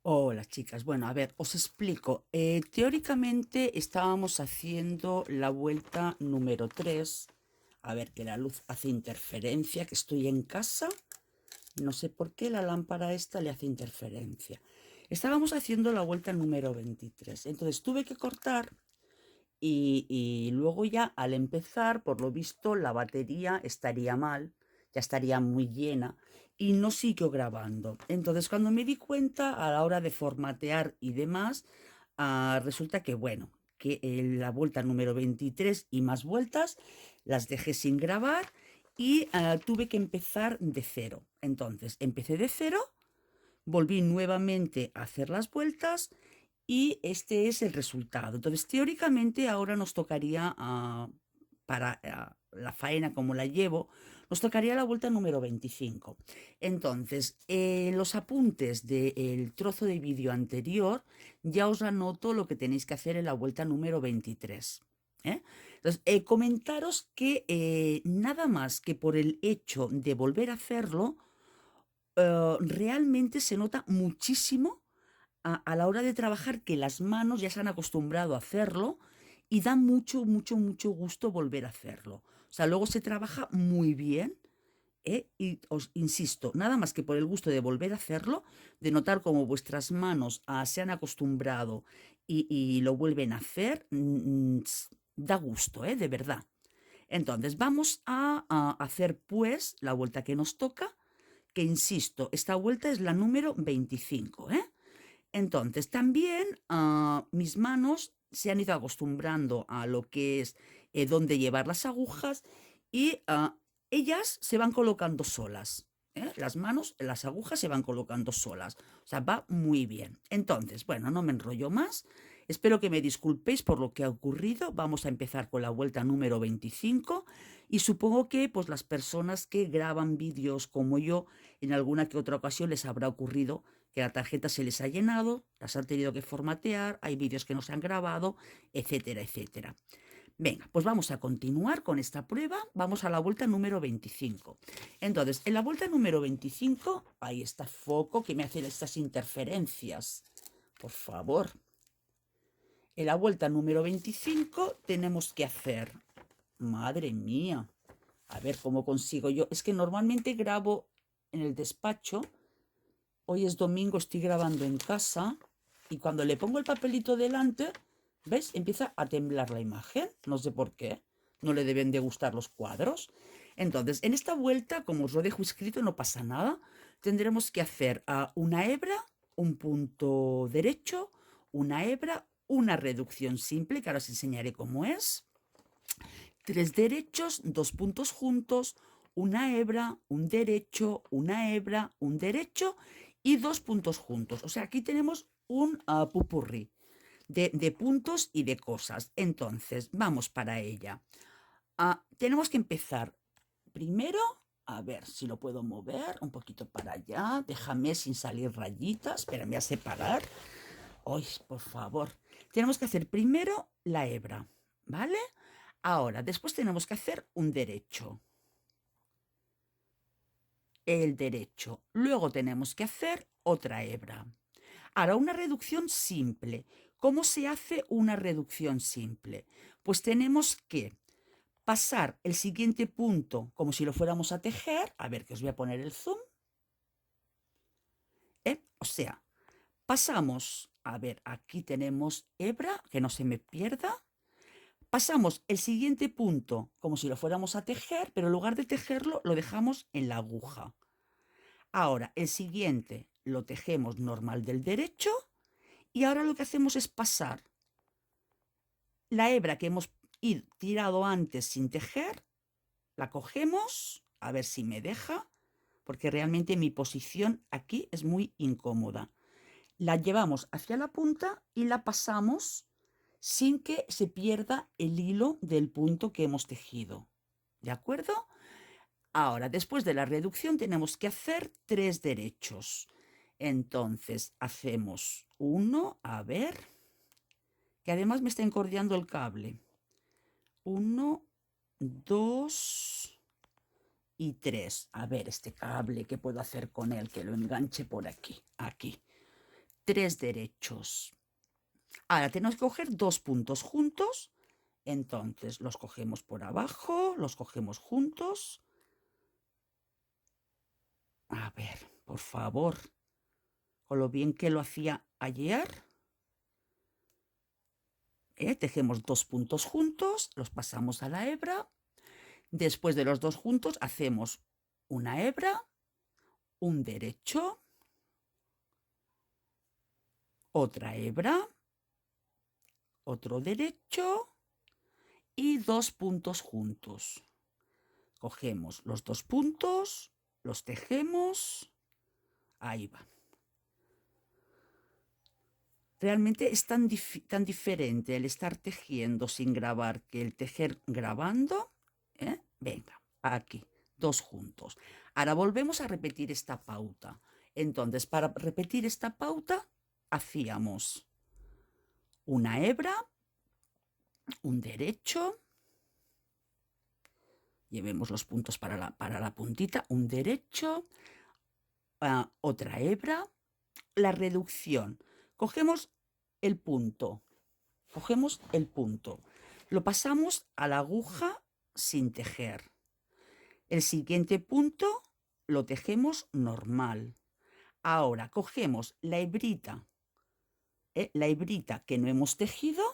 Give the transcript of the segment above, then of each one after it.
Hola chicas, bueno, a ver, os explico. Teóricamente estábamos haciendo la vuelta número 3. A ver, que la luz hace interferencia, que estoy en casa. No sé por qué la lámpara esta le hace interferencia. Estábamos haciendo la vuelta número 23. Entonces tuve que cortar y luego ya al empezar, por lo visto, la batería estaría mal, ya estaría muy llena y no siguió grabando. Entonces cuando me di cuenta a la hora de formatear y demás, resulta que bueno, que la vuelta número 23 y más vueltas las dejé sin grabar y tuve que empezar de cero. Entonces empecé de cero, volví nuevamente a hacer las vueltas y este es el resultado. Entonces, teóricamente ahora nos tocaría, para la faena como la llevo, nos tocaría la vuelta número 25. Entonces, en los apuntes del trozo de vídeo anterior, ya os anoto lo que tenéis que hacer en la vuelta número 23. ¿Eh? Entonces, comentaros que nada más que por el hecho de volver a hacerlo, realmente se nota muchísimo a la hora de trabajar que las manos ya se han acostumbrado a hacerlo y da mucho, mucho, mucho gusto volver a hacerlo. O sea, luego se trabaja muy bien, ¿eh? Y os insisto, nada más que por el gusto de volver a hacerlo, de notar cómo vuestras manos se han acostumbrado y lo vuelven a hacer, da gusto, ¿eh? De verdad. Entonces, vamos a hacer pues la vuelta que nos toca, que insisto, esta vuelta es la número 25, ¿eh? Entonces, también mis manos se han ido acostumbrando a lo que es dónde llevar las agujas y ellas se van colocando solas. ¿Eh? Las manos, las agujas se van colocando solas. O sea, va muy bien. Entonces, bueno, no me enrollo más. Espero que me disculpéis por lo que ha ocurrido. Vamos a empezar con la vuelta número 25 y supongo que pues las personas que graban vídeos como yo, en alguna que otra ocasión les habrá ocurrido que la tarjeta se les ha llenado, las han tenido que formatear, hay vídeos que no se han grabado, etcétera, etcétera. Venga, pues vamos a continuar con esta prueba. Vamos a la vuelta número 25. Entonces, en la vuelta número 25, ahí está foco que me hace estas interferencias. Por favor. En la vuelta número 25 tenemos que hacer... Madre mía. A ver cómo consigo yo. Es que normalmente grabo en el despacho. Hoy es domingo, estoy grabando en casa y cuando le pongo el papelito delante, ¿ves? Empieza a temblar la imagen. No sé por qué. No le deben de gustar los cuadros. Entonces, en esta vuelta, como os lo dejo escrito, no pasa nada. Tendremos que hacer una hebra, un punto derecho, una hebra, una reducción simple, que ahora os enseñaré cómo es. Tres derechos, dos puntos juntos, una hebra, un derecho, una hebra, un derecho y dos puntos juntos. O sea, aquí tenemos un pupurrí de puntos y de cosas. Entonces, vamos para ella. Tenemos que empezar primero, a ver si lo puedo mover un poquito para allá. Déjame sin salir rayitas. Espérame a separar. Ay, por favor. Tenemos que hacer primero la hebra, ¿vale? Ahora, después tenemos que hacer un derecho. El derecho. Luego tenemos que hacer otra hebra. Ahora, una reducción simple. ¿Cómo se hace una reducción simple? Pues tenemos que pasar el siguiente punto como si lo fuéramos a tejer. A ver, que os voy a poner el zoom. O sea, pasamos, a ver, aquí tenemos hebra, que no se me pierda. Pasamos el siguiente punto como si lo fuéramos a tejer, pero en lugar de tejerlo lo dejamos en la aguja. Ahora, el siguiente lo tejemos normal del derecho y ahora lo que hacemos es pasar la hebra que hemos tirado antes sin tejer, la cogemos, a ver si me deja, porque realmente mi posición aquí es muy incómoda. La llevamos hacia la punta y la pasamos sin que se pierda el hilo del punto que hemos tejido. ¿De acuerdo? Ahora, después de la reducción tenemos que hacer tres derechos. Entonces, hacemos uno, a ver, que además me está encordeando el cable. Uno, dos y tres. A ver, este cable, ¿qué puedo hacer con él? Que lo enganche por aquí, aquí. 3 derechos. Ahora tenemos que coger 2 puntos juntos. Entonces los cogemos por abajo, los cogemos juntos. A ver, por favor, con lo bien que lo hacía ayer. Tejemos 2 puntos juntos, los pasamos a la hebra. Después de los 2 juntos hacemos una hebra, un derecho, otra hebra, otro derecho y 2 puntos juntos. Cogemos los 2 puntos, los tejemos, ahí va. Realmente es tan diferente el estar tejiendo sin grabar que el tejer grabando. Venga, aquí, 2 juntos. Ahora volvemos a repetir esta pauta. Entonces, para repetir esta pauta, hacíamos una hebra, un derecho, llevemos los puntos para la puntita, un derecho, otra hebra, la reducción. Cogemos el punto, lo pasamos a la aguja sin tejer. El siguiente punto lo tejemos normal. Ahora cogemos la hebrita que no hemos tejido,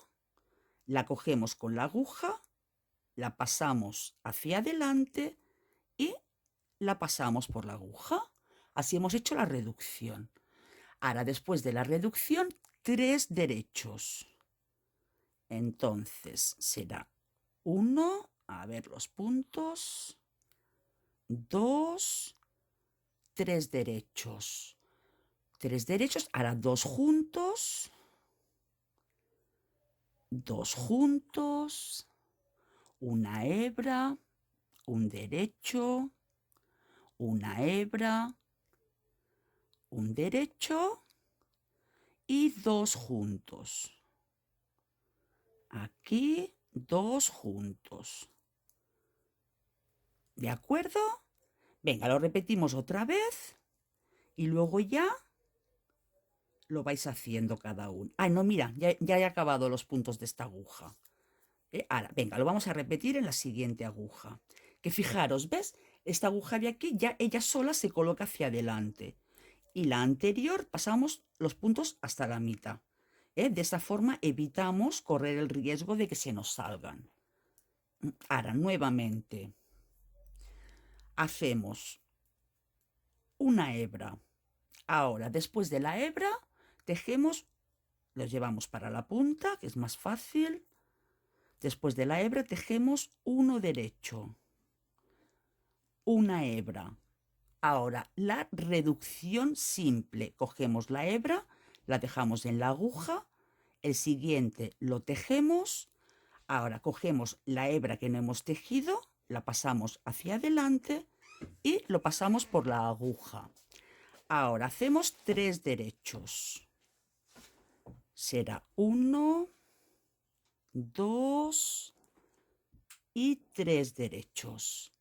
la cogemos con la aguja, la pasamos hacia adelante y la pasamos por la aguja. Así hemos hecho la reducción. Ahora, después de la reducción, 3 derechos. Entonces será 1, a ver los puntos, 2, 3 derechos. 3 derechos, ahora 2 juntos, 2 juntos, una hebra, un derecho, una hebra, un derecho y 2 juntos. Aquí 2 juntos. ¿De acuerdo? Venga, lo repetimos otra vez y luego ya lo vais haciendo cada uno. Ay, no, mira, ya he acabado los puntos de esta aguja. Ahora, venga, lo vamos a repetir en la siguiente aguja. Que fijaros, ¿ves? Esta aguja de aquí ya ella sola se coloca hacia adelante. Y la anterior pasamos los puntos hasta la mitad. De esta forma evitamos correr el riesgo de que se nos salgan. Ahora, nuevamente, hacemos una hebra. Ahora, después de la hebra, tejemos, los llevamos para la punta, que es más fácil. Después de la hebra, tejemos uno derecho. Una hebra. Ahora, la reducción simple. Cogemos la hebra, la dejamos en la aguja, el siguiente lo tejemos. Ahora cogemos la hebra que no hemos tejido, la pasamos hacia adelante y lo pasamos por la aguja. Ahora hacemos 3 derechos. Será 1, 2 y 3 derechos.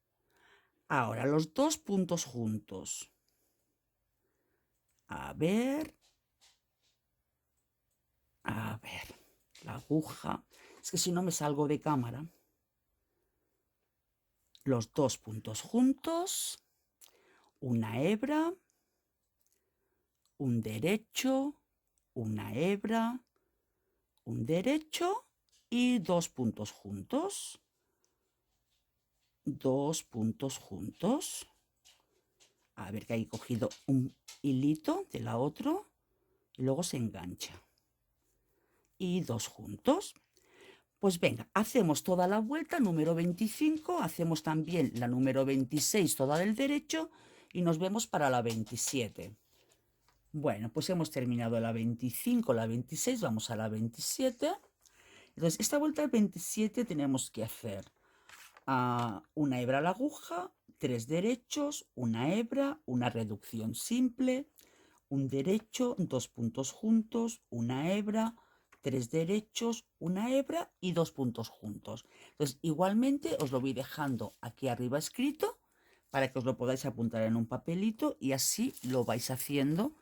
Ahora los 2 puntos juntos. A ver, la aguja. Es que si no me salgo de cámara. Los 2 puntos juntos, una hebra, un derecho, una hebra, un derecho y 2 puntos juntos. 2 puntos juntos. A ver, que he cogido un hilito de la otra y luego se engancha. Y 2 juntos. Pues venga, hacemos toda la vuelta, número 25, hacemos también la número 26, toda del derecho, y nos vemos para la 27. Bueno, pues hemos terminado la 25, la 26, vamos a la 27. Entonces, esta vuelta del 27 tenemos que hacer una hebra a la aguja, 3 derechos, una hebra, una reducción simple, un derecho, 2 puntos juntos, una hebra, 3 derechos, una hebra y 2 puntos juntos. Entonces, igualmente os lo voy dejando aquí arriba escrito para que os lo podáis apuntar en un papelito y así lo vais haciendo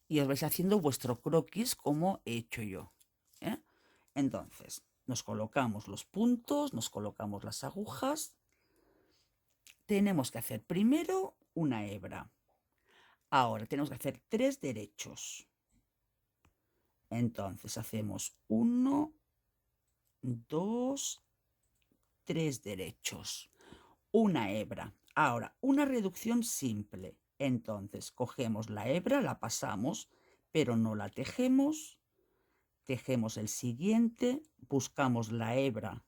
y os vais haciendo vuestro croquis como he hecho yo. ¿Eh? Entonces, nos colocamos los puntos, nos colocamos las agujas. Tenemos que hacer primero una hebra. Ahora tenemos que hacer 3 derechos. Entonces hacemos 1, 2, 3 derechos. Una hebra. Ahora, una reducción simple. Entonces, cogemos la hebra, la pasamos, pero no la tejemos. Tejemos el siguiente, buscamos la hebra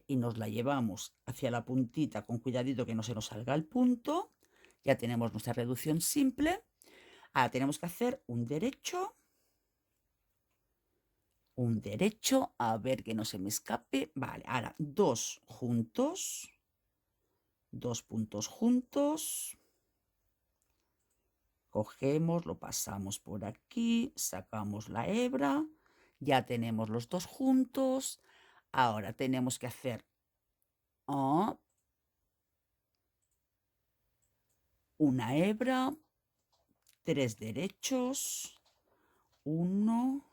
y nos la llevamos hacia la puntita con cuidadito que no se nos salga el punto. Ya tenemos nuestra reducción simple. Ahora tenemos que hacer un derecho, a ver que no se me escape. Vale, ahora 2 juntos, 2 puntos juntos. Cogemos, lo pasamos por aquí, sacamos la hebra, ya tenemos los 2 juntos. Ahora tenemos que hacer una hebra, 3 derechos, 1,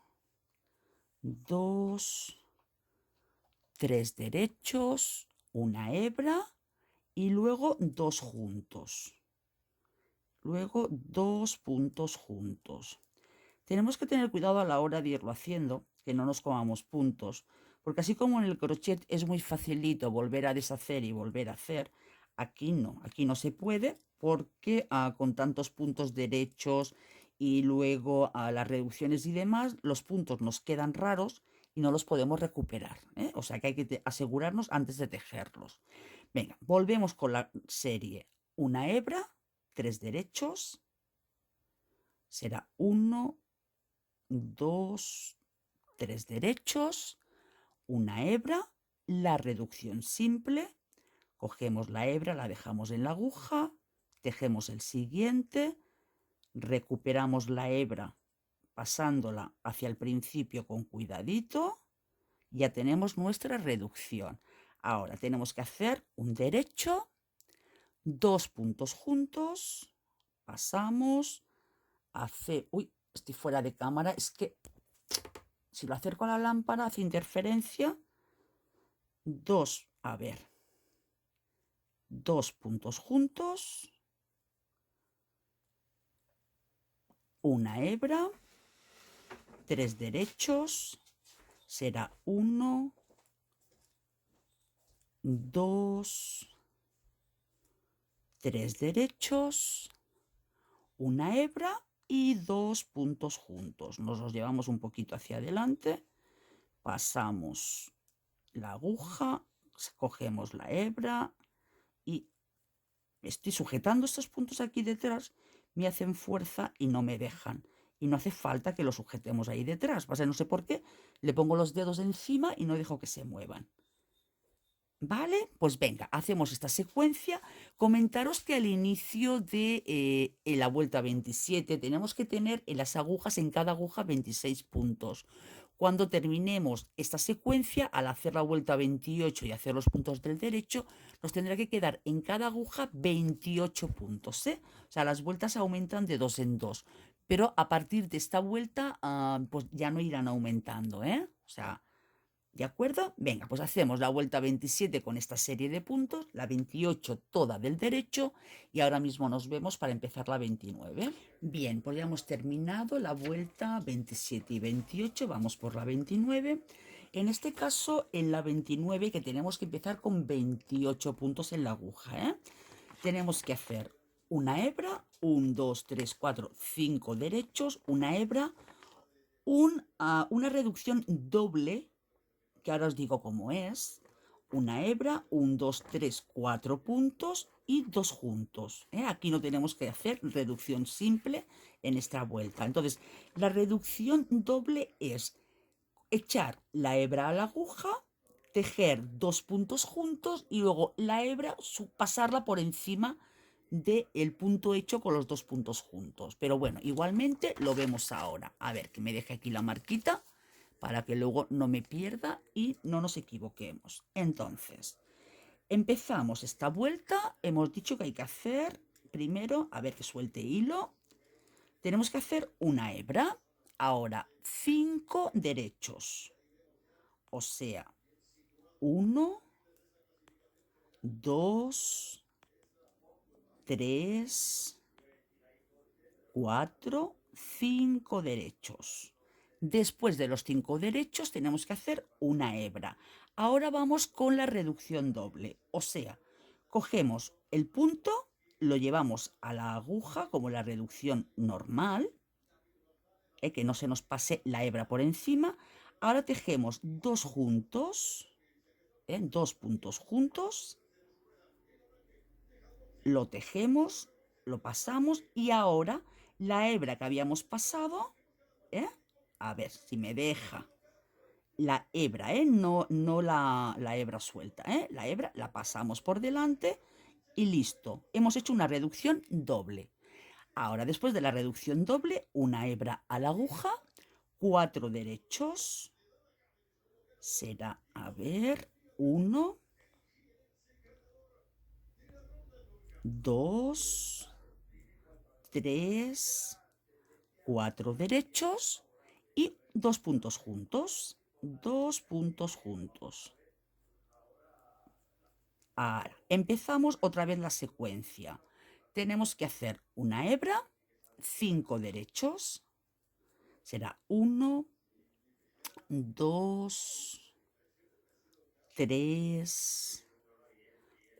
2, 3 derechos, una hebra y luego 2 juntos. Luego 2 puntos juntos. Tenemos que tener cuidado a la hora de irlo haciendo, que no nos comamos puntos, porque así como en el crochet es muy facilito volver a deshacer y volver a hacer, aquí no se puede porque con tantos puntos derechos y luego las reducciones y demás, los puntos nos quedan raros y no los podemos recuperar, ¿eh? O sea que hay que asegurarnos antes de tejerlos. Venga, volvemos con la serie. Una hebra, 3 derechos, será 1, 2, 3 derechos, una hebra, la reducción simple, cogemos la hebra, la dejamos en la aguja, tejemos el siguiente, recuperamos la hebra pasándola hacia el principio con cuidadito, ya tenemos nuestra reducción. Ahora tenemos que hacer un derecho, 2 puntos juntos, pasamos, uy, estoy fuera de cámara, es que si lo acerco a la lámpara hace interferencia. 2 puntos juntos, una hebra, 3 derechos, será 1, 2, 3 derechos, una hebra y 2 puntos juntos. Nos los llevamos un poquito hacia adelante, pasamos la aguja, cogemos la hebra y estoy sujetando estos puntos aquí detrás, me hacen fuerza y no me dejan. Y no hace falta que lo sujetemos ahí detrás. No sé por qué, le pongo los dedos encima y no dejo que se muevan. ¿Vale? Pues venga, hacemos esta secuencia. Comentaros que al inicio de la vuelta 27 tenemos que tener en las agujas, en cada aguja, 26 puntos. Cuando terminemos esta secuencia, al hacer la vuelta 28 y hacer los puntos del derecho, nos tendrá que quedar en cada aguja 28 puntos, ¿eh? O sea, las vueltas aumentan de 2 en 2. Pero a partir de esta vuelta, pues ya no irán aumentando, ¿eh? O sea, ¿de acuerdo? Venga, pues hacemos la vuelta 27 con esta serie de puntos, la 28 toda del derecho y ahora mismo nos vemos para empezar la 29. Bien, pues ya hemos terminado la vuelta 27 y 28, vamos por la 29. En este caso, en la 29 que tenemos que empezar con 28 puntos en la aguja, ¿eh? Tenemos que hacer una hebra, 1, 2, 3, 4, 5 derechos, una hebra, una reducción doble, que ahora os digo cómo es, una hebra, 1, 2, 3, 4 puntos y 2 juntos. Aquí no tenemos que hacer reducción simple en esta vuelta. Entonces, la reducción doble es echar la hebra a la aguja, tejer 2 puntos juntos y luego la hebra pasarla por encima del punto hecho con los 2 puntos juntos. Pero bueno, igualmente lo vemos ahora. A ver, que me deje aquí la marquita para que luego no me pierda y no nos equivoquemos. Entonces, empezamos esta vuelta. Hemos dicho que hay que hacer primero, a ver que suelte hilo. tenemos que hacer una hebra. Ahora, 5 derechos. O sea, 1, 2, 3, 4, 5 derechos. Después de los 5 derechos tenemos que hacer una hebra. Ahora vamos con la reducción doble. O sea, cogemos el punto, lo llevamos a la aguja como la reducción normal, que no se nos pase la hebra por encima. Ahora tejemos dos juntos, dos puntos juntos, lo tejemos, lo pasamos y ahora la hebra que habíamos pasado, a ver si me deja, la hebra, no la hebra suelta, la hebra la pasamos por delante y listo, hemos hecho una reducción doble. Ahora, después de la reducción doble, una hebra a la aguja, 4 derechos, será, a ver, 1, 2, 3, 4 derechos y 2 puntos juntos. 2 puntos juntos. Ahora, empezamos otra vez la secuencia. Tenemos que hacer una hebra, 5 derechos. Será 1, 2, 3,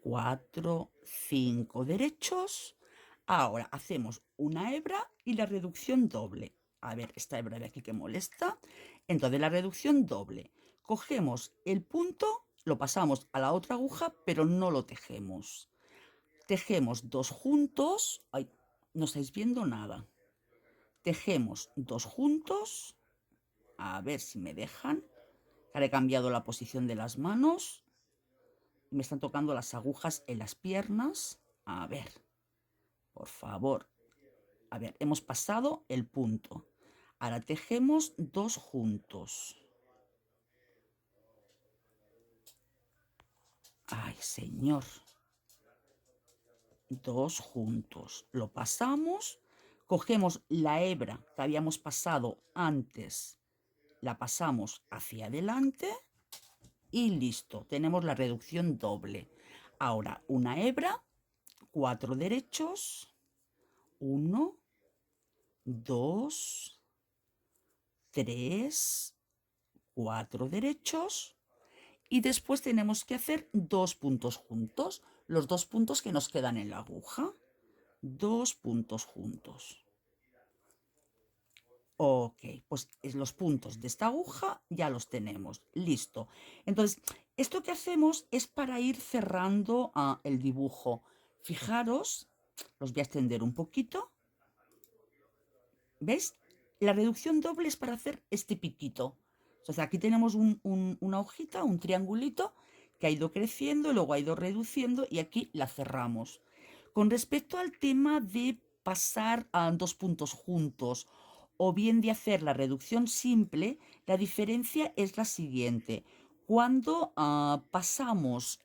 4, 5 derechos. Ahora hacemos una hebra y la reducción doble. A ver, esta hebra de aquí que molesta. Entonces la reducción doble. Cogemos el punto, lo pasamos a la otra aguja, pero no lo tejemos. Tejemos dos juntos. Ay, no estáis viendo nada. Tejemos dos juntos. A ver si me dejan. Ahora he cambiado la posición de las manos. Me están tocando las agujas en las piernas. A ver, por favor. A ver, hemos pasado el punto. Ahora tejemos dos juntos. Ay, señor. Dos juntos. Lo pasamos. Cogemos la hebra que habíamos pasado antes. La pasamos hacia adelante. Y listo. Tenemos la reducción doble. Ahora una hebra. 4 derechos. 1, 2, 3, 4 derechos y después tenemos que hacer dos puntos juntos, los dos puntos que nos quedan en la aguja, dos puntos juntos. Ok, pues los puntos de esta aguja ya los tenemos, listo. Entonces, esto que hacemos es para ir cerrando el dibujo. Fijaros, los voy a extender un poquito. ¿Ves? La reducción doble es para hacer este piquito. O sea, aquí tenemos una hojita, un triangulito que ha ido creciendo, luego ha ido reduciendo y aquí la cerramos. Con respecto al tema de pasar a dos puntos juntos o bien de hacer la reducción simple, la diferencia es la siguiente. Cuando pasamos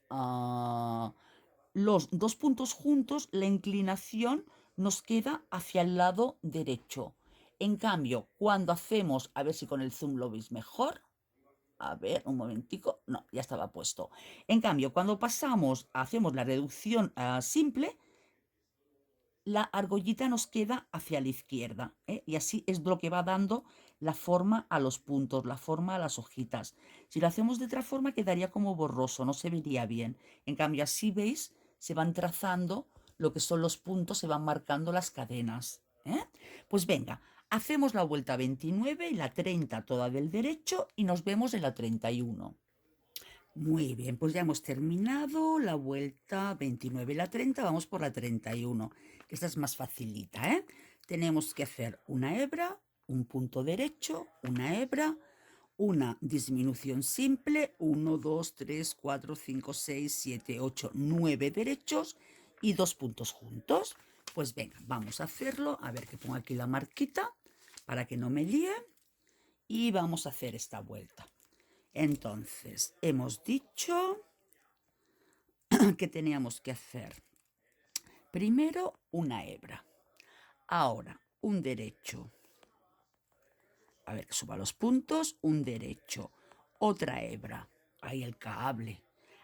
los dos puntos juntos, la inclinación nos queda hacia el lado derecho. En cambio, cuando hacemos, a ver si con el zoom lo veis mejor. A ver, un momentico. No, ya estaba puesto. En cambio, cuando hacemos la reducción simple, la argollita nos queda hacia la izquierda. Y así es lo que va dando la forma a los puntos, la forma a las hojitas. Si lo hacemos de otra forma, quedaría como borroso, no se vería bien. En cambio, así veis, se van trazando lo que son los puntos, se van marcando las cadenas. Pues venga, hacemos la vuelta 29 y la 30 toda del derecho y nos vemos en la 31. Muy bien, pues ya hemos terminado la vuelta 29 y la 30, vamos por la 31, que esta es más facilita, Tenemos que hacer una hebra, un punto derecho, una hebra, una disminución simple, 1, 2, 3, 4, 5, 6, 7, 8, 9 derechos y dos puntos juntos. Pues venga, vamos a hacerlo. A ver que pongo aquí la marquita para que no me líe. Y vamos a hacer esta vuelta. Entonces, hemos dicho que teníamos que hacer primero una hebra. Ahora, un derecho. A ver, que suba los puntos, un derecho. Otra hebra, ahí el cable.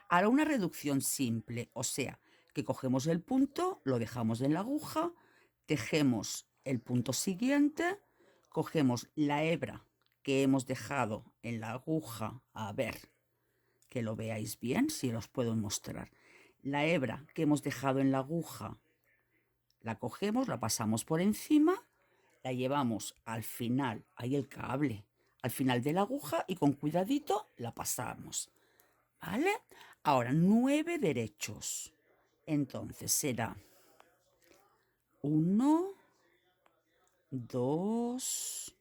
Ahora una reducción simple, o sea, que cogemos el punto, lo dejamos en la aguja, tejemos el punto siguiente, cogemos la hebra que hemos dejado en la aguja, a ver, que lo veáis bien, si os puedo mostrar. La hebra que hemos dejado en la aguja, la cogemos, la pasamos por encima, la llevamos al final, ahí el cable, al final de la aguja y con cuidadito la pasamos. ¿Vale? Ahora, 9 derechos. Entonces será 1, 2,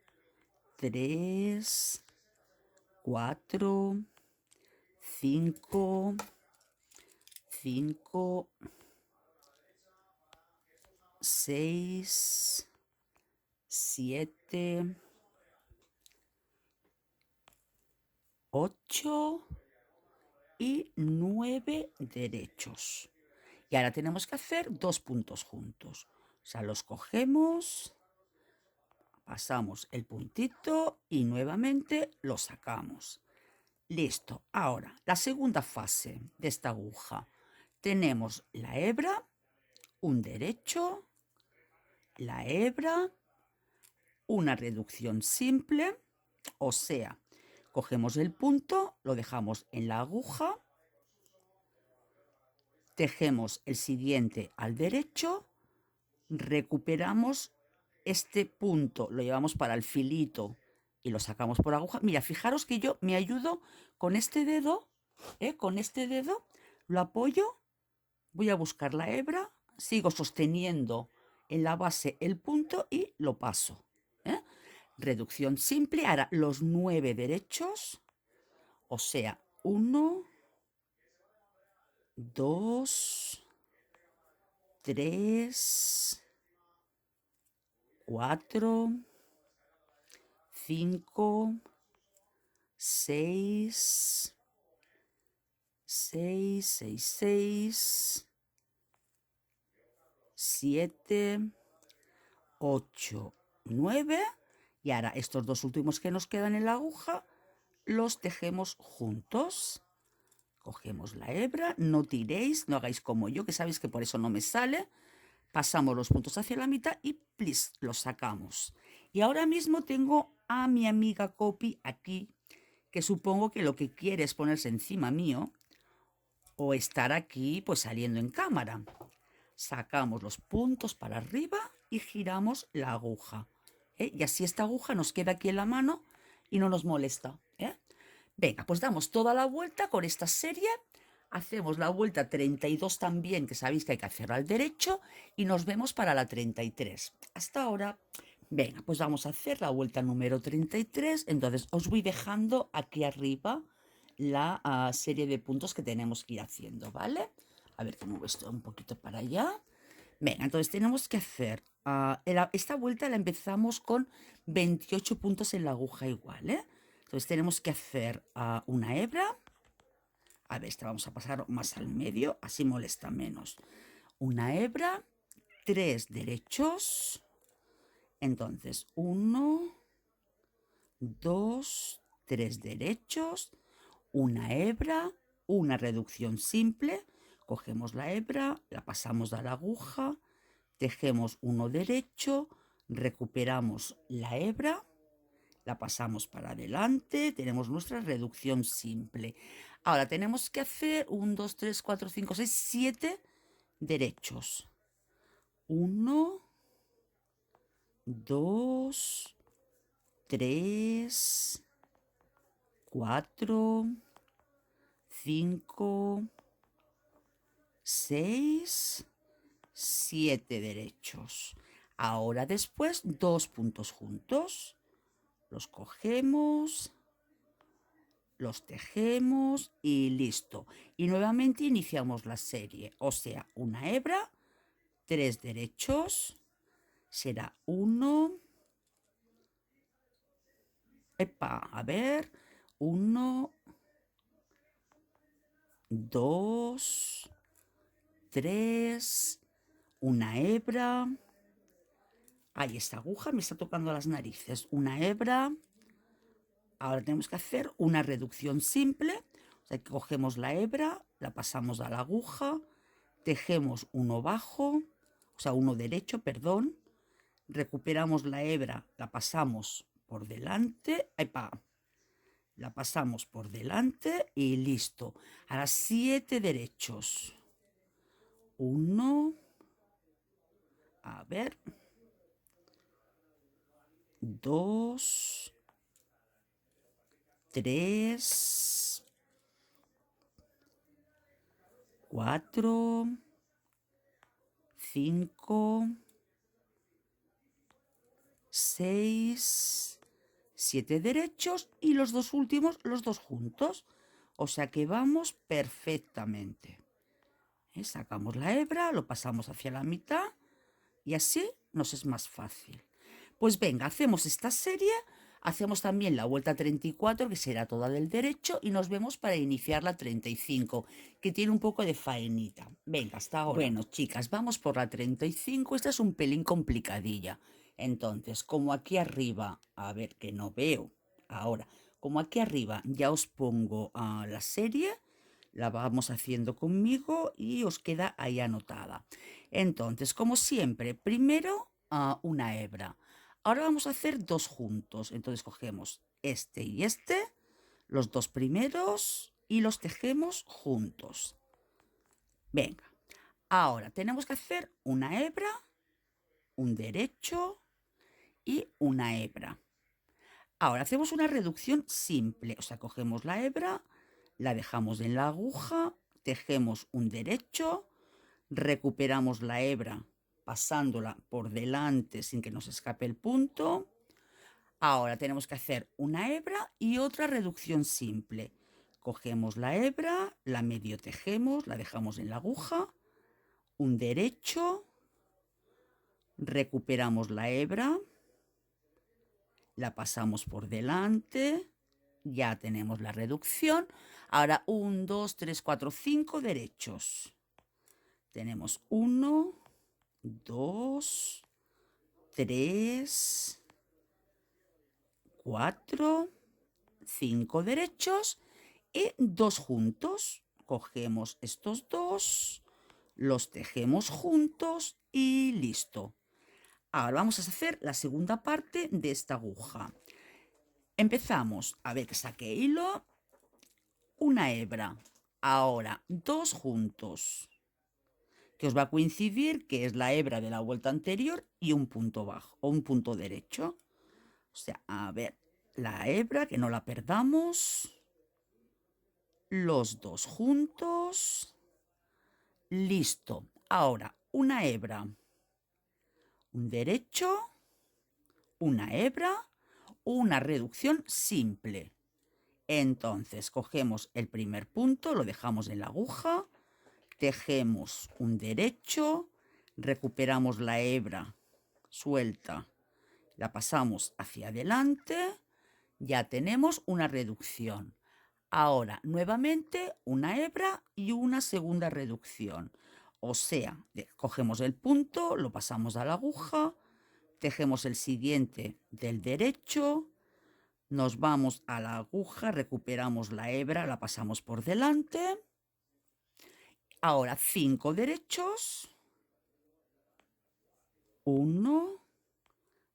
3, 4, 5, 6, 7, 8 y 9 derechos. Y ahora tenemos que hacer 2 puntos juntos. O sea, los cogemos, pasamos el puntito y nuevamente lo sacamos. Listo. Ahora, la segunda fase de esta aguja. Tenemos la hebra, un derecho, la hebra, una reducción simple, o sea, cogemos el punto, lo dejamos en la aguja, tejemos el siguiente al derecho, recuperamos este punto, lo llevamos para el filito y lo sacamos por aguja. Mira, fijaros que yo me ayudo con este dedo, lo apoyo, voy a buscar la hebra, sigo sosteniendo en la base el punto y lo paso. ¿Eh? Reducción simple, ahora los 9 derechos, o sea, 1, 2, 3, 4, 5, 6, 7, 8, 9. Y ahora estos dos últimos que nos quedan en la aguja los tejemos juntos. Cogemos la hebra, no tiréis, no hagáis como yo, que sabéis que por eso no me sale. Pasamos los puntos hacia la mitad y plis, los sacamos. Y ahora mismo tengo a mi amiga Copy aquí, que supongo que lo que quiere es ponerse encima mío o estar aquí pues saliendo en cámara. Sacamos los puntos para arriba y giramos la aguja. Y así esta aguja nos queda aquí en la mano y no nos molesta. Venga, pues damos toda la vuelta con esta serie. Hacemos la vuelta 32 también, que sabéis que hay que hacer al derecho, y nos vemos para la 33. Hasta ahora. Venga, pues vamos a hacer la vuelta número 33. Entonces os voy dejando aquí arriba la serie de puntos que tenemos que ir haciendo, ¿vale? A ver, que muevo esto un poquito para allá. Venga, entonces tenemos que hacer esta vuelta la empezamos con 28 puntos en la aguja igual, ¿eh? Entonces tenemos que hacer una hebra. A ver, esta vamos a pasar más al medio, así molesta menos. Una hebra, 3 derechos. Entonces, 1, 2, 3 derechos, una hebra, una reducción simple. Cogemos la hebra, la pasamos a la aguja, tejemos uno derecho, recuperamos la hebra, la pasamos para adelante, tenemos nuestra reducción simple. Ahora tenemos que hacer 1, 2, 3, 4, 5, 6, 7 derechos. 1, 2, 3, 4, 5, 6, 7 derechos. Ahora después 2 puntos juntos. Los cogemos, los tejemos y listo. Y nuevamente iniciamos la serie. O sea, una hebra, 3 derechos, será 1, a ver, 1, 2, 3, una hebra, Ay, esta aguja me está tocando las narices. Una hebra. Ahora tenemos que hacer una reducción simple. O sea, que cogemos la hebra, la pasamos a la aguja, tejemos uno bajo, o sea, uno derecho, perdón. Recuperamos la hebra, la pasamos por delante. La pasamos por delante y listo. Ahora 7 derechos. Uno. A ver. 2, 3, 4, 5, 6, 7 derechos y los dos últimos, los dos juntos. O sea que vamos perfectamente. Sacamos la hebra, lo pasamos hacia la mitad y así nos es más fácil. Pues venga, hacemos esta serie, hacemos también la vuelta 34, que será toda del derecho, y nos vemos para iniciar la 35, que tiene un poco de faenita. Venga, hasta ahora. Bueno, chicas, vamos por la 35. Esta es un pelín complicadilla. Entonces, como aquí arriba, a ver que no veo ahora, como aquí arriba ya os pongo la serie, la vamos haciendo conmigo y os queda ahí anotada. Entonces, como siempre, primero una hebra. Ahora vamos a hacer dos juntos. Entonces cogemos este y este, los dos primeros, y los tejemos juntos. Venga, ahora tenemos que hacer una hebra, un derecho y una hebra. Ahora hacemos una reducción simple. O sea, cogemos la hebra, la dejamos en la aguja, tejemos un derecho, recuperamos la hebra pasándola por delante sin que nos escape el punto. Ahora tenemos que hacer una hebra y otra reducción simple. Cogemos la hebra, la medio tejemos, la dejamos en la aguja, un derecho, recuperamos la hebra, la pasamos por delante, ya tenemos la reducción. Ahora 1, 2, 3, 4, 5 derechos. Tenemos 1, 2, 3, 4, 5 derechos y dos juntos. Cogemos estos dos, los tejemos juntos y listo. Ahora vamos a hacer la segunda parte de esta aguja. Empezamos, a ver que saqué hilo, una hebra, ahora dos juntos, que os va a coincidir que es la hebra de la vuelta anterior y un punto bajo o un punto derecho. O sea, a ver, la hebra, que no la perdamos, los dos juntos, listo. Ahora, una hebra, un derecho, una hebra, una reducción simple. Entonces, cogemos el primer punto, lo dejamos en la aguja, tejemos un derecho, recuperamos la hebra suelta, la pasamos hacia adelante, ya tenemos una reducción. Ahora, nuevamente, una hebra y una segunda reducción. O sea, cogemos el punto, lo pasamos a la aguja, tejemos el siguiente del derecho, nos vamos a la aguja, recuperamos la hebra, la pasamos por delante. Ahora 5 derechos. 1,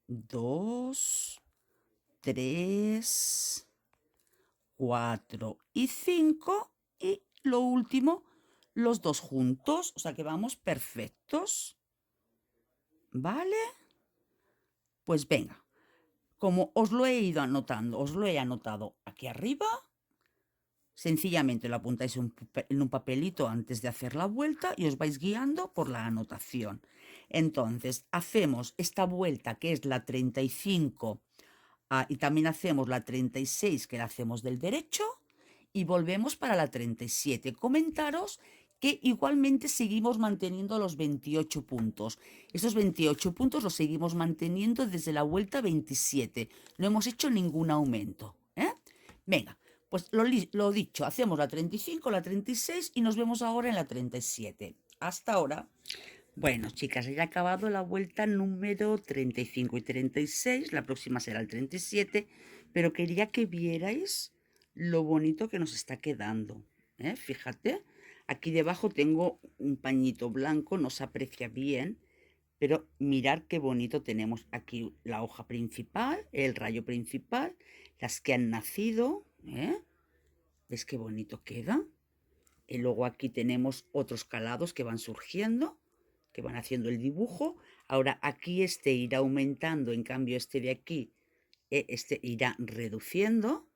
2, 3, 4 y 5. Y lo último, los dos juntos. O sea que vamos perfectos. ¿Vale? Pues venga. Como os lo he ido anotando, os lo he anotado aquí arriba. Sencillamente lo apuntáis en un papelito antes de hacer la vuelta y os vais guiando por la anotación. Entonces, hacemos esta vuelta que es la 35 y también hacemos la 36 que la hacemos del derecho y volvemos para la 37. Comentaros que igualmente seguimos manteniendo los 28 puntos. Estos 28 puntos los seguimos manteniendo desde la vuelta 27. No hemos hecho ningún aumento. Venga. Pues lo dicho, hacemos la 35, la 36 y nos vemos ahora en la 37. Hasta ahora. Bueno, chicas, ya he acabado la vuelta número 35 y 36. La próxima será el 37, pero quería que vierais lo bonito que nos está quedando. Fíjate, aquí debajo tengo un pañito blanco, no se aprecia bien, pero mirad qué bonito tenemos aquí la hoja principal, el rayo principal, las que han nacido. ¿Ves qué bonito queda? Y luego aquí tenemos otros calados que van surgiendo, que van haciendo el dibujo. Ahora aquí este irá aumentando, en cambio este de aquí, este irá reduciendo.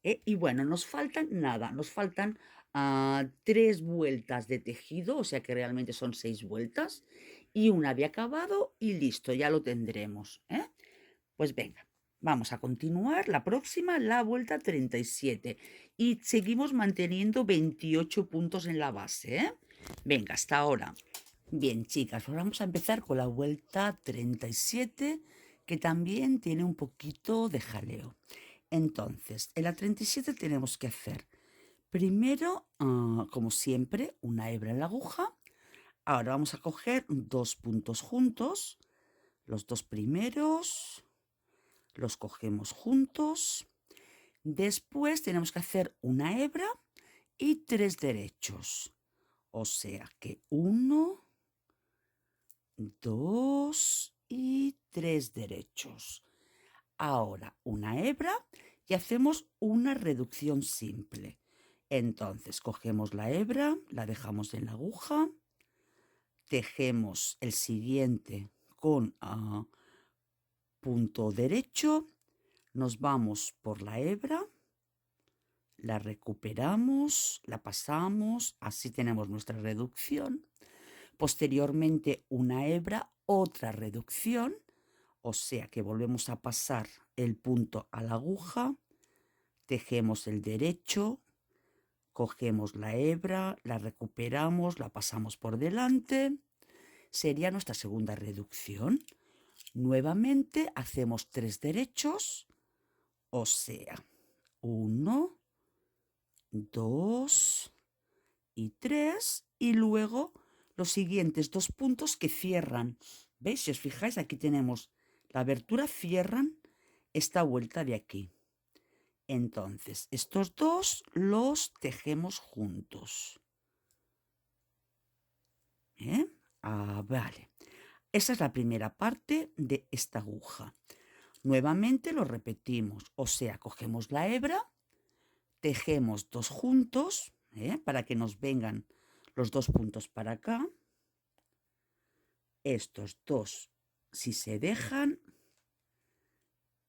Y bueno, nos faltan nada, nos faltan 3 vueltas de tejido, o sea que realmente son 6 vueltas, y una de acabado y listo, ya lo tendremos. Pues venga, vamos a continuar. La próxima, la vuelta 37. Y seguimos manteniendo 28 puntos en la base. Venga, hasta ahora. Bien, chicas, pues vamos a empezar con la vuelta 37, que también tiene un poquito de jaleo. Entonces, en la 37 tenemos que hacer primero, como siempre, una hebra en la aguja. Ahora vamos a coger 2 puntos juntos, los 2 primeros, los cogemos juntos. Después tenemos que hacer una hebra y 3 derechos. O sea que 1, 2 y 3 derechos. Ahora una hebra y hacemos una reducción simple. Entonces cogemos la hebra, la dejamos en la aguja, tejemos el siguiente con punto derecho, nos vamos por la hebra, la recuperamos, la pasamos, así tenemos nuestra reducción. Posteriormente una hebra, otra reducción, o sea que volvemos a pasar el punto a la aguja, tejemos el derecho, cogemos la hebra, la recuperamos, la pasamos por delante, sería nuestra segunda reducción. Nuevamente hacemos 3 derechos, o sea, 1, 2 y 3, y luego los siguientes 2 puntos que cierran. ¿Veis? Si os fijáis, aquí tenemos la abertura, cierran esta vuelta de aquí. Entonces, estos dos los tejemos juntos. Vale. Esa es la primera parte de esta aguja. Nuevamente lo repetimos, o sea, cogemos la hebra, tejemos 2 juntos, para que nos vengan los 2 puntos para acá. Estos 2 si se dejan,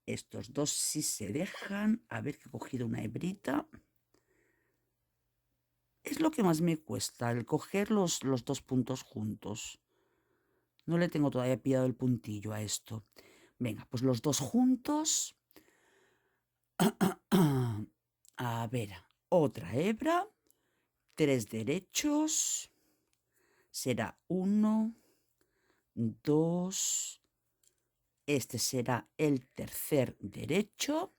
estos 2 si se dejan. A ver, que he cogido una hebrita. Es lo que más me cuesta, el coger los 2 puntos juntos. No le tengo todavía pillado el puntillo a esto. Venga, pues los 2 juntos. A ver, otra hebra, 3 derechos. Será 1, 2. Este será el tercer derecho.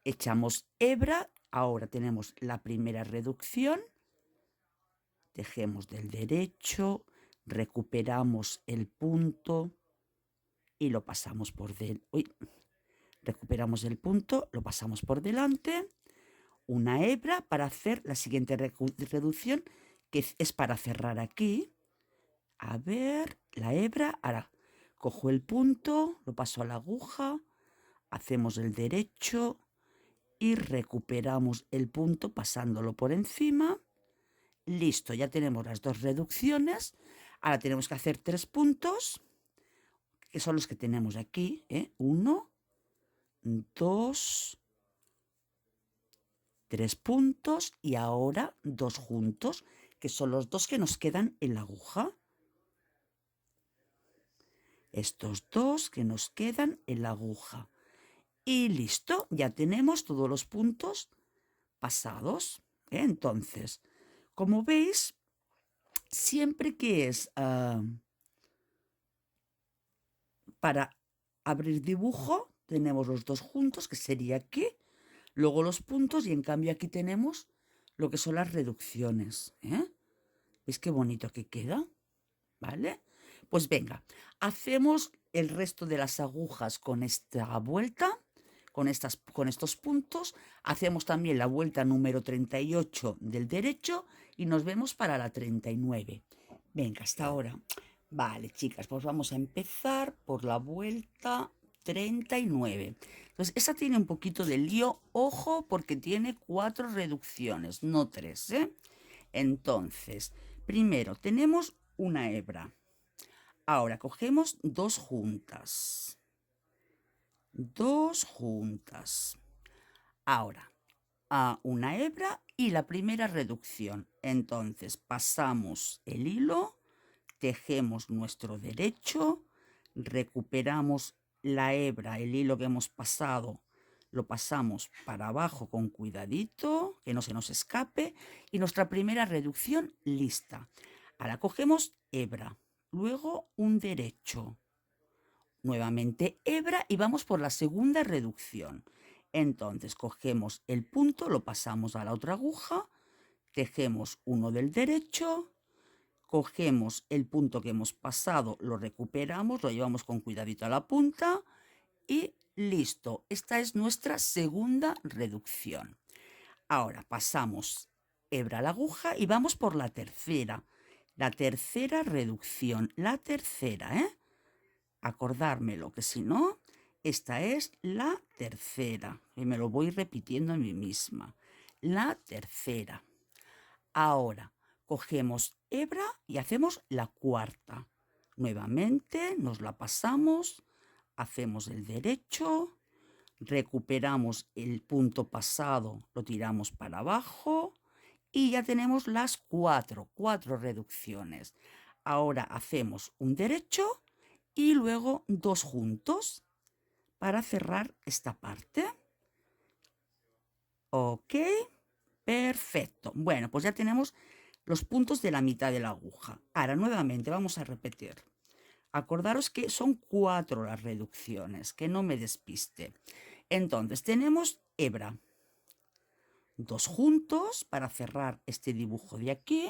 Echamos hebra. Ahora tenemos la primera reducción. Tejemos del derecho, recuperamos el punto y lo pasamos por recuperamos el punto, lo pasamos por delante. Una hebra para hacer la siguiente reducción, que es para cerrar aquí. A ver, la hebra. Ahora cojo el punto, lo paso a la aguja, hacemos el derecho y recuperamos el punto pasándolo por encima. Listo, ya tenemos las 2 reducciones. Ahora tenemos que hacer 3 puntos, que son los que tenemos aquí. 1, 2, 3 puntos y ahora 2 juntos, que son los 2 que nos quedan en la aguja. Estos 2 que nos quedan en la aguja. Y listo, ya tenemos todos los puntos pasados. Entonces, como veis, siempre que es para abrir dibujo, tenemos los 2 juntos, que sería aquí, luego los puntos, y en cambio aquí tenemos lo que son las reducciones. ¿Veis qué bonito que queda? ¿vale? Pues venga, hacemos el resto de las agujas con esta vuelta, con estos puntos. Hacemos también la vuelta número 38 del derecho y nos vemos para la 39. Venga, hasta ahora. Vale, chicas, pues vamos a empezar por la vuelta 39. Entonces, esa tiene un poquito de lío, ojo, porque tiene 4 reducciones, no 3, ¿eh? Entonces, primero tenemos una hebra. Ahora cogemos 2 juntas. 2 juntas. Ahora, a una hebra y la primera reducción. Entonces, pasamos el hilo, tejemos nuestro derecho, recuperamos la hebra, el hilo que hemos pasado, lo pasamos para abajo con cuidadito, que no se nos escape, y nuestra primera reducción lista. Ahora cogemos hebra, luego un derecho, nuevamente hebra y vamos por la segunda reducción. Entonces cogemos el punto, lo pasamos a la otra aguja, tejemos uno del derecho, cogemos el punto que hemos pasado, lo recuperamos, lo llevamos con cuidadito a la punta y listo. Esta es nuestra segunda reducción. Ahora pasamos hebra a la aguja y vamos por la tercera. La tercera reducción, la tercera, ¿eh? Acordármelo, que si no, esta es la tercera. Y me lo voy repitiendo a mí misma. La tercera. Ahora cogemos hebra y hacemos la cuarta. Nuevamente nos la pasamos, hacemos el derecho, recuperamos el punto pasado, lo tiramos para abajo y ya tenemos las cuatro reducciones. Ahora hacemos un derecho y luego 2 juntos para cerrar esta parte. Ok, perfecto. Bueno, pues ya tenemos los puntos de la mitad de la aguja. Ahora nuevamente vamos a repetir. Acordaros que son 4 las reducciones, que no me despiste. Entonces tenemos hebra, 2 juntos para cerrar este dibujo de aquí,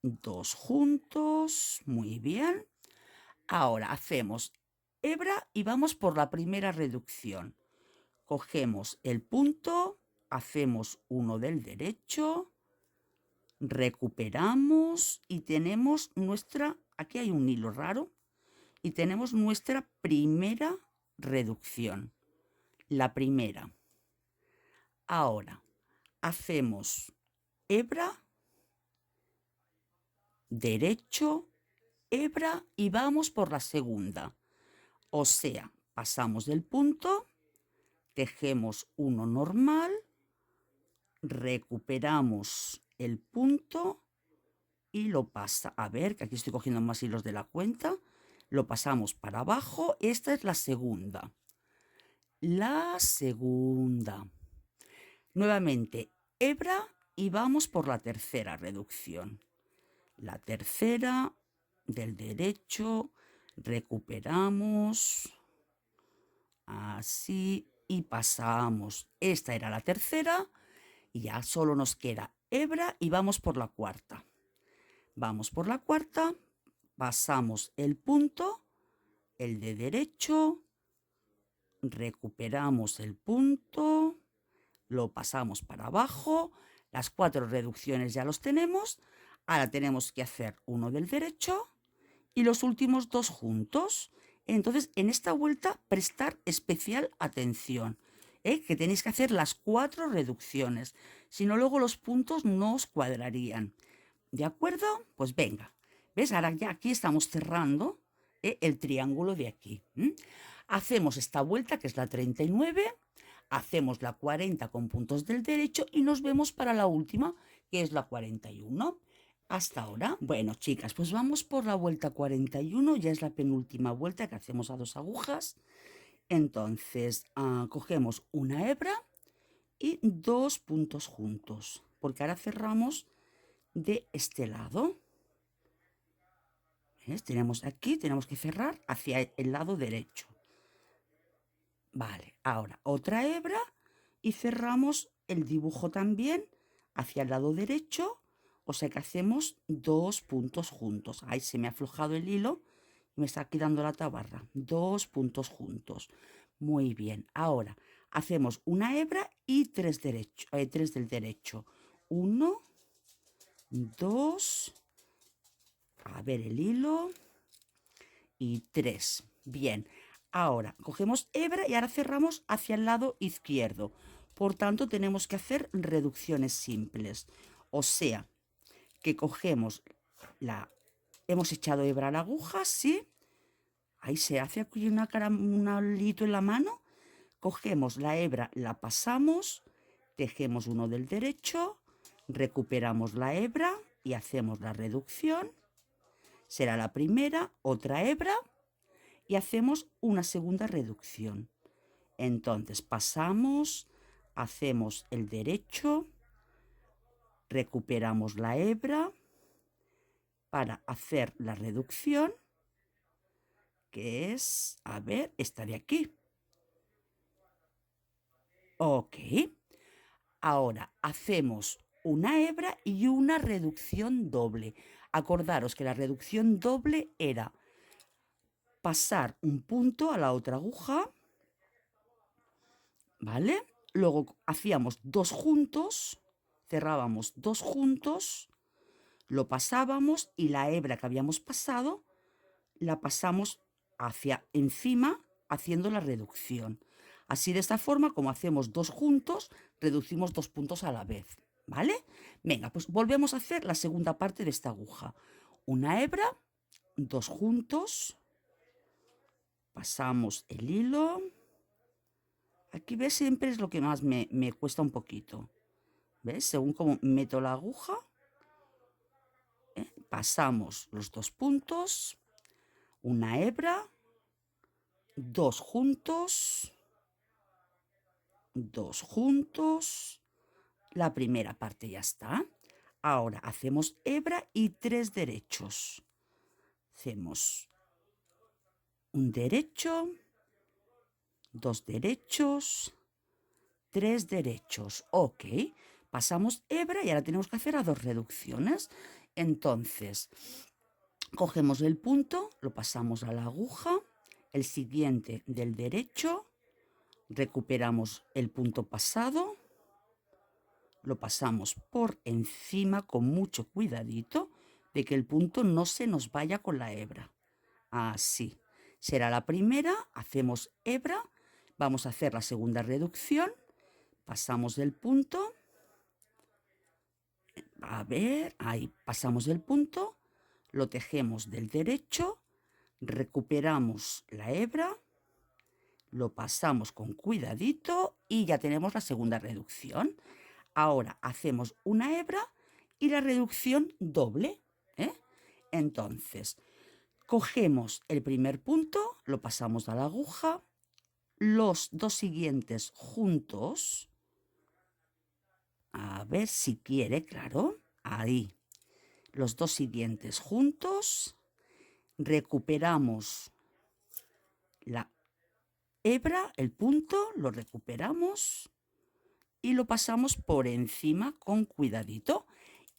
2 juntos, muy bien. Ahora hacemos hebra y vamos por la primera reducción. Cogemos el punto, hacemos uno del derecho, recuperamos y tenemos nuestra, aquí hay un hilo raro, y tenemos nuestra primera reducción, la primera. Ahora hacemos hebra, derecho, hebra y vamos por la segunda. O sea, pasamos del punto, tejemos uno normal, recuperamos el punto y lo pasa. A ver, que aquí estoy cogiendo más hilos de la cuenta. Lo pasamos para abajo. Esta es la segunda. La segunda. Nuevamente, hebra y vamos por la tercera reducción. La tercera del derecho, recuperamos, así, y pasamos. Esta era la tercera y ya solo nos queda hebra y vamos por la cuarta. Vamos por la cuarta, pasamos el punto, el de derecho, recuperamos el punto, lo pasamos para abajo, las 4 reducciones ya los tenemos, ahora tenemos que hacer uno del derecho y los últimos 2 juntos. Entonces, en esta vuelta, prestar especial atención, que tenéis que hacer las 4 reducciones, si no luego los puntos no os cuadrarían. ¿De acuerdo? Pues venga, ¿ves? Ahora ya aquí estamos cerrando el triángulo de aquí. Hacemos esta vuelta, que es la 39, hacemos la 40 con puntos del derecho y nos vemos para la última, que es la 41. Hasta ahora. Bueno, chicas, pues vamos por la vuelta 41, ya es la penúltima vuelta que hacemos a 2 agujas. Entonces, cogemos una hebra y 2 puntos juntos, porque ahora cerramos de este lado. ¿Ves? Tenemos aquí, tenemos que cerrar hacia el lado derecho. Vale, ahora otra hebra y cerramos el dibujo también hacia el lado derecho, O sea que hacemos 2 puntos juntos. Ahí se me ha aflojado el hilo y me está quedando la tabarra. 2 puntos juntos. Muy bien. Ahora hacemos una hebra y 3 del derecho. 1, 2, a ver el hilo, y 3. Bien. Ahora cogemos hebra y ahora cerramos hacia el lado izquierdo. Por tanto, tenemos que hacer reducciones simples. O sea, que cogemos hemos echado hebra a la aguja, ¿sí? Ahí se hace aquí un alito en la mano. Cogemos la hebra, la pasamos, tejemos uno del derecho, recuperamos la hebra y hacemos la reducción. Será la primera, otra hebra y hacemos una segunda reducción. Entonces pasamos, hacemos el derecho, recuperamos la hebra para hacer la reducción, que es, a ver, esta de aquí. Ok. Ahora hacemos una hebra y una reducción doble. Acordaros que la reducción doble era pasar un punto a la otra aguja, ¿vale? Luego hacíamos 2 juntos, cerrábamos 2 juntos, lo pasábamos y la hebra que habíamos pasado la pasamos hacia encima haciendo la reducción. Así de esta forma, como hacemos 2 juntos, reducimos 2 puntos a la vez, ¿vale? Venga, pues volvemos a hacer la segunda parte de esta aguja. Una hebra, 2 juntos, pasamos el hilo. Aquí ves, siempre es lo que más me cuesta un poquito. ¿Ves? Según como meto la aguja, pasamos los 2 puntos, una hebra, 2 juntos, 2 juntos, la primera parte ya está. Ahora hacemos hebra y 3 derechos. Hacemos un derecho, 2 derechos, 3 derechos. Ok, pasamos hebra y ahora tenemos que hacer a 2 reducciones. Entonces, cogemos el punto, lo pasamos a la aguja, el siguiente del derecho, recuperamos el punto pasado, lo pasamos por encima con mucho cuidadito de que el punto no se nos vaya con la hebra. Así. Será la primera, hacemos hebra, vamos a hacer la segunda reducción, pasamos del punto, a ver, ahí pasamos del punto, lo tejemos del derecho, recuperamos la hebra, lo pasamos con cuidadito y ya tenemos la segunda reducción. Ahora hacemos una hebra y la reducción doble. Entonces, cogemos el primer punto, lo pasamos a la aguja, los 2 siguientes juntos, a ver si quiere, claro, ahí, los 2 siguientes juntos, recuperamos la hebra, el punto, lo recuperamos y lo pasamos por encima con cuidadito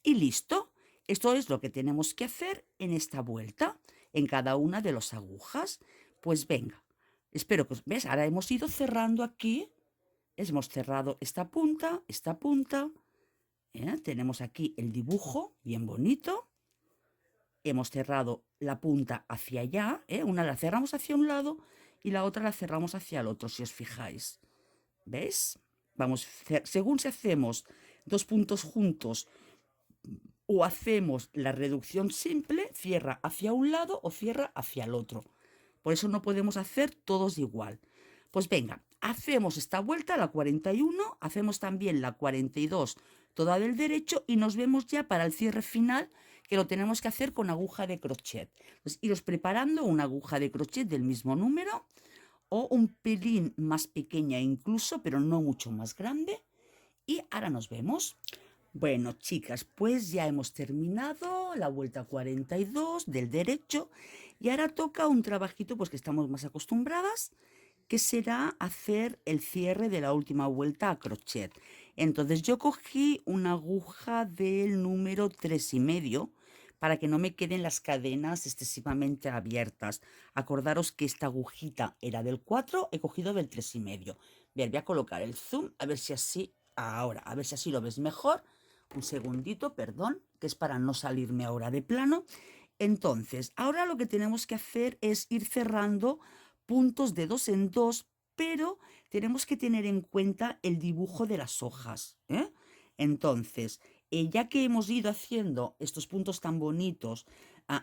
y listo. Esto es lo que tenemos que hacer en esta vuelta, en cada una de las agujas. Pues venga, espero que, ¿ves? Ahora hemos ido cerrando aquí, hemos cerrado esta punta, tenemos aquí el dibujo bien bonito, hemos cerrado la punta hacia allá, una la cerramos hacia un lado y la otra la cerramos hacia el otro, si os fijáis. ¿Ves? Vamos, según si hacemos 2 puntos juntos o hacemos la reducción simple, cierra hacia un lado o cierra hacia el otro. Por eso no podemos hacer todos igual. Pues venga, hacemos esta vuelta, la 41, hacemos también la 42, toda del derecho y nos vemos ya para el cierre final, que lo tenemos que hacer con aguja de crochet. Pues iros preparando una aguja de crochet del mismo número o un pelín más pequeña incluso, pero no mucho más grande. Y ahora nos vemos. Bueno, chicas, pues ya hemos terminado la vuelta 42 del derecho y ahora toca un trabajito pues que estamos más acostumbradas, que será hacer el cierre de la última vuelta a crochet. Entonces yo cogí una aguja del número 3,5 para que no me queden las cadenas excesivamente abiertas. Acordaros que esta agujita era del 4, he cogido del 3,5. Bien, voy a colocar el zoom, a ver si así, ahora, a ver si así lo ves mejor. Un segundito, perdón, que es para no salirme ahora de plano. Entonces, ahora lo que tenemos que hacer es ir cerrando puntos de 2 en 2, pero tenemos que tener en cuenta el dibujo de las hojas, ¿eh? Entonces, ya que hemos ido haciendo estos puntos tan bonitos,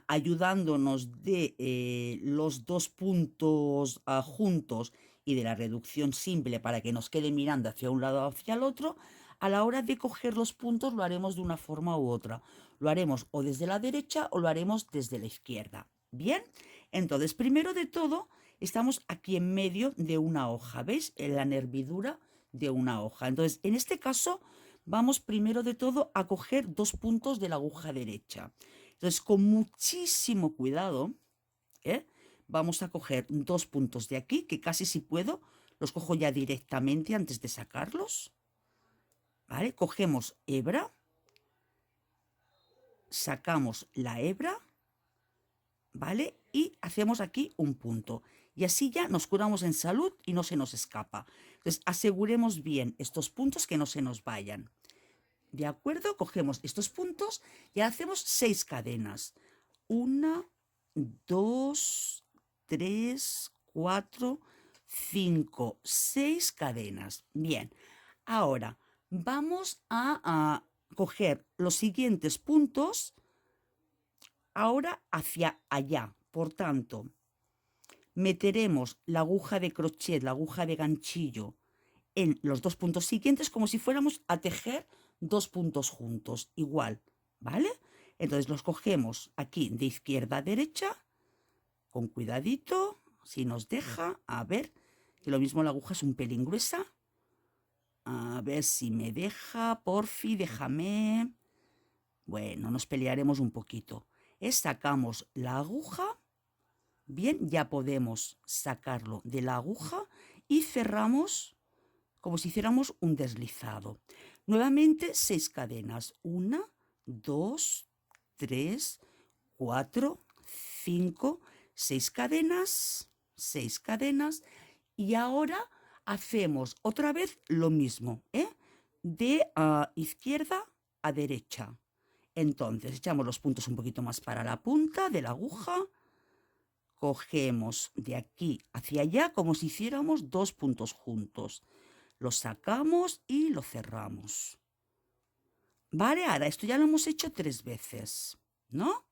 ayudándonos de los dos puntos juntos y de la reducción simple para que nos quede mirando hacia un lado o hacia el otro, a la hora de coger los puntos lo haremos de una forma u otra. Lo haremos o desde la derecha o lo haremos desde la izquierda. Bien, entonces primero de todo estamos aquí en medio de una hoja, ¿veis? En la nervidura de una hoja. Entonces, en este caso, vamos primero de todo a coger 2 puntos de la aguja derecha. Entonces, con muchísimo cuidado, ¿eh? Vamos a coger 2 puntos de aquí, que casi si puedo, los cojo ya directamente antes de sacarlos. ¿Vale? Cogemos hebra, sacamos la hebra, ¿vale? Y hacemos aquí un punto. Y así ya nos curamos en salud y no se nos escapa. Entonces, aseguremos bien estos puntos que no se nos vayan. ¿De acuerdo? Cogemos estos puntos y hacemos 6 cadenas. 1, 2, 3, 4, 5, 6 cadenas. Bien, ahora vamos a coger los siguientes puntos ahora hacia allá. Por tanto, meteremos la aguja de crochet, la aguja de ganchillo en los 2 puntos siguientes como si fuéramos a tejer 2 puntos juntos, igual, ¿vale? Entonces los cogemos aquí de izquierda a derecha, con cuidadito, si nos deja, a ver, que lo mismo la aguja es un pelín gruesa, a ver si me deja, porfi, déjame. Bueno, nos pelearemos un poquito. Sacamos la aguja, bien, ya podemos sacarlo de la aguja y cerramos como si hiciéramos un deslizado. Nuevamente 6 cadenas. 1, 2, 3, 4, 5, 6 cadenas, 6 cadenas. Y ahora hacemos otra vez lo mismo, ¿eh? De izquierda a derecha. Entonces echamos los puntos un poquito más para la punta de la aguja. Cogemos de aquí hacia allá como si hiciéramos 2 puntos juntos. Lo sacamos y lo cerramos. Vale, ahora esto ya lo hemos hecho 3 veces, ¿no?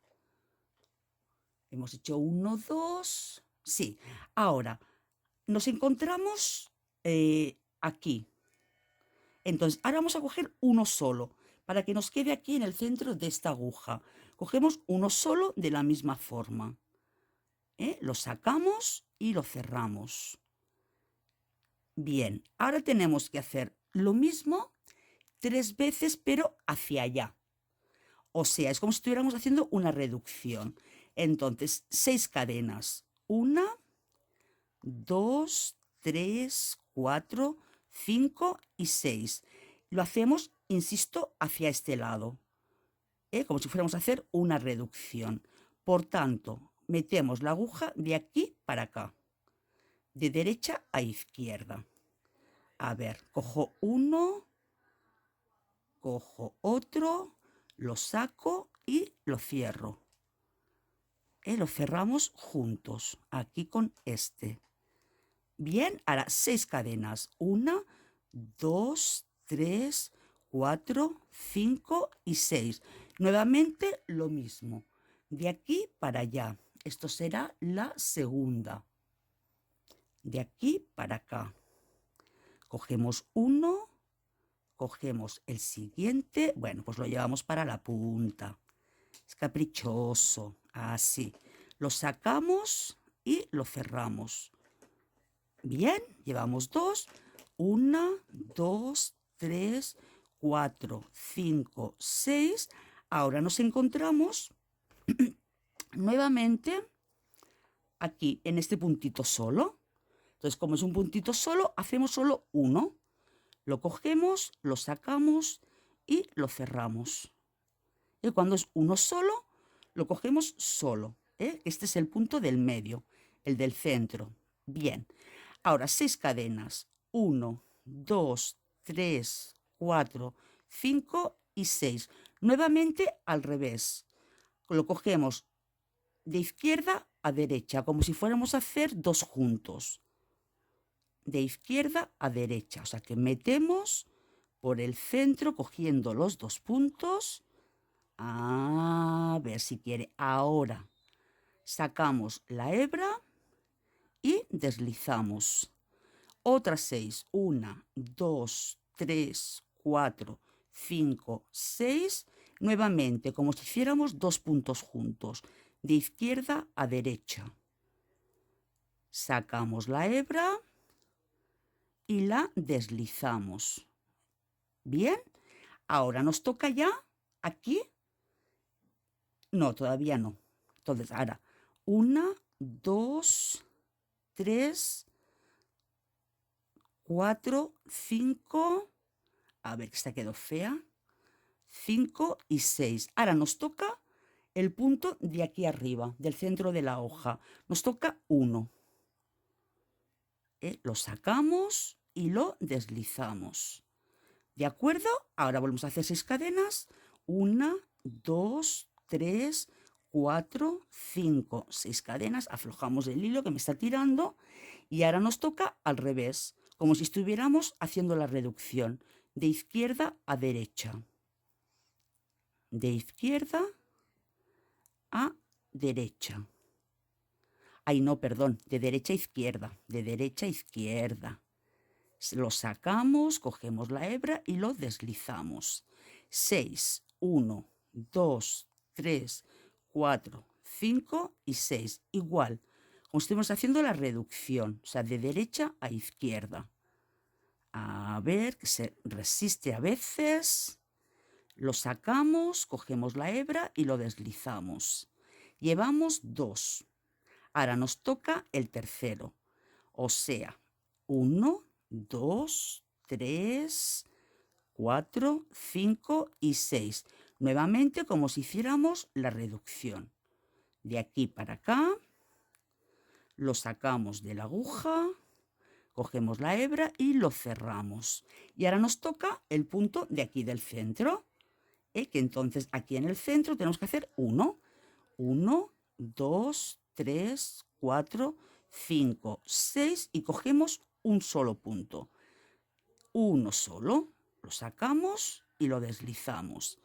Hemos hecho 1, 2, sí. Ahora, nos encontramos aquí. Entonces, ahora vamos a coger uno solo, para que nos quede aquí en el centro de esta aguja. Cogemos uno solo de la misma forma. Lo sacamos y lo cerramos. Bien, ahora tenemos que hacer lo mismo 3 veces, pero hacia allá. O sea, es como si estuviéramos haciendo una reducción. Entonces, 6 cadenas. 1, 2, 3, 4, 5 y 6. Lo hacemos, insisto, hacia este lado, como si fuéramos a hacer una reducción. Por tanto, metemos la aguja de aquí para acá, de derecha a izquierda. A ver, cojo uno, cojo otro, lo saco y lo cierro. Lo cerramos juntos, aquí con este. Bien, ahora 6 cadenas. 1, 2, 3, 4, 5 y 6. Nuevamente lo mismo. De aquí para allá. Esto será la segunda. De aquí para acá. Cogemos uno, cogemos el siguiente. Bueno, pues lo llevamos para la punta. Es caprichoso. Así. Lo sacamos y lo cerramos. Bien, llevamos 2. 1, 2, 3, 4, 5, 6. Ahora nos encontramos nuevamente aquí en este puntito solo. Entonces, como es un puntito solo, hacemos solo uno. Lo cogemos, lo sacamos y lo cerramos. Cuando es uno solo, lo cogemos solo. Este es el punto del medio, el del centro. Bien. Ahora 6 cadenas. 1, 2, 3, 4, 5 y 6. Nuevamente al revés. Lo cogemos de izquierda a derecha, como si fuéramos a hacer dos juntos. De izquierda a derecha, o sea que metemos por el centro cogiendo los dos puntos. A ver si quiere. Ahora sacamos la hebra y deslizamos. Otras 6. 1, 2, 3, 4, 5, 6. Nuevamente, como si hiciéramos dos puntos juntos, de izquierda a derecha. Sacamos la hebra y la deslizamos. Bien, ahora nos toca ya aquí. No, todavía no. Entonces, ahora 1, 2, 3, 4, 5. A ver, que esta quedó fea. 5 y 6. Ahora nos toca el punto de aquí arriba, del centro de la hoja. Nos toca 1. Lo sacamos y lo deslizamos. ¿De acuerdo? Ahora volvemos a hacer 6 cadenas. 1, 2, 3, 4, 5. 6 cadenas. Aflojamos el hilo que me está tirando. Y ahora nos toca al revés, como si estuviéramos haciendo la reducción. De izquierda a derecha. De izquierda a derecha. Ay, no, perdón, de derecha a izquierda, de derecha a izquierda. Lo sacamos, cogemos la hebra y lo deslizamos. 6, 1, 2, 3, 4, 5 y 6. Igual, como estuvimos haciendo la reducción, o sea, de derecha a izquierda. A ver, que se resiste a veces. Lo sacamos, cogemos la hebra y lo deslizamos. Llevamos 2. Ahora nos toca el tercero. O sea, 1, 2, 3, 4, 5 y 6. Nuevamente como si hiciéramos la reducción. De aquí para acá. Lo sacamos de la aguja. Cogemos la hebra y lo cerramos. Y ahora nos toca el punto de aquí del centro. Que entonces aquí en el centro tenemos que hacer 1. 1, 2, 3, 4, 5, 6 y cogemos un solo punto. Uno solo, lo sacamos y lo deslizamos.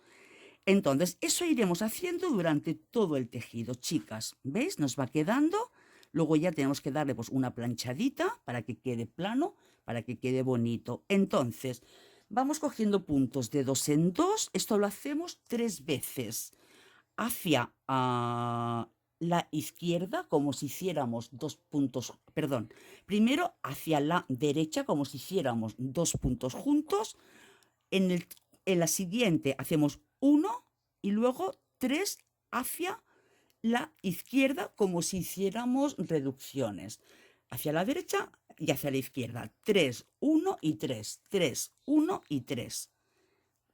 Entonces, eso iremos haciendo durante todo el tejido, chicas. ¿Veis? Nos va quedando. Luego ya tenemos que darle pues, una planchadita para que quede plano, para que quede bonito. Entonces, vamos cogiendo puntos de 2 en 2. Esto lo hacemos 3 veces. Hacia la izquierda, como si hiciéramos dos puntos, perdón, primero hacia la derecha, como si hiciéramos dos puntos juntos. En la siguiente hacemos 1 y luego 3 hacia la izquierda, como si hiciéramos reducciones. Hacia la derecha y hacia la izquierda. 3, 1 y 3. 3, 1 y 3.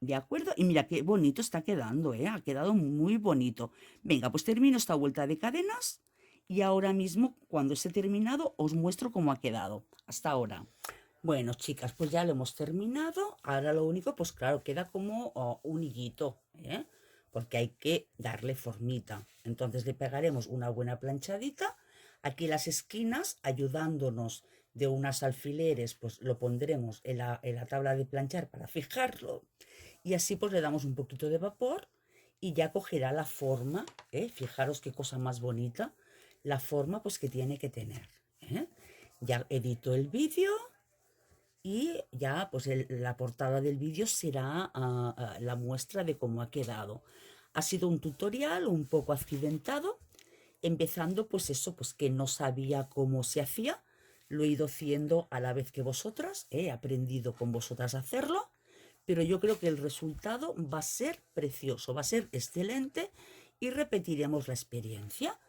¿De acuerdo? Y mira qué bonito está quedando, ¿eh? Ha quedado muy bonito. Venga, pues termino esta vuelta de cadenas y ahora mismo, cuando esté terminado, os muestro cómo ha quedado. Hasta ahora. Bueno, chicas, pues ya lo hemos terminado. Ahora lo único, pues claro, queda como un hillito, ¿eh? Porque hay que darle formita. Entonces le pegaremos una buena planchadita. Aquí las esquinas, ayudándonos de unas alfileres, pues lo pondremos en la tabla de planchar para fijarlo. Y así pues le damos un poquito de vapor y ya cogerá la forma, ¿eh? Fijaros qué cosa más bonita, la forma pues que tiene que tener, ¿eh? Ya edito el vídeo y ya pues la portada del vídeo será la muestra de cómo ha quedado. Ha sido un tutorial un poco accidentado, empezando pues eso, pues que no sabía cómo se hacía. Lo he ido haciendo a la vez que vosotras, he aprendido con vosotras a hacerlo. Pero yo creo que el resultado va a ser precioso, va a ser excelente y repetiremos la experiencia.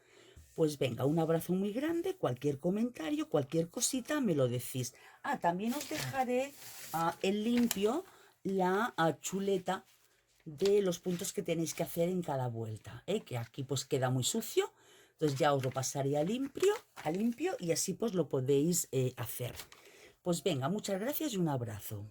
Pues venga, un abrazo muy grande, cualquier comentario, cualquier cosita me lo decís. Ah, también os dejaré en limpio la chuleta de los puntos que tenéis que hacer en cada vuelta, ¿eh? Que aquí pues queda muy sucio, entonces ya os lo pasaré a limpio y así pues lo podéis hacer. Pues venga, muchas gracias y un abrazo.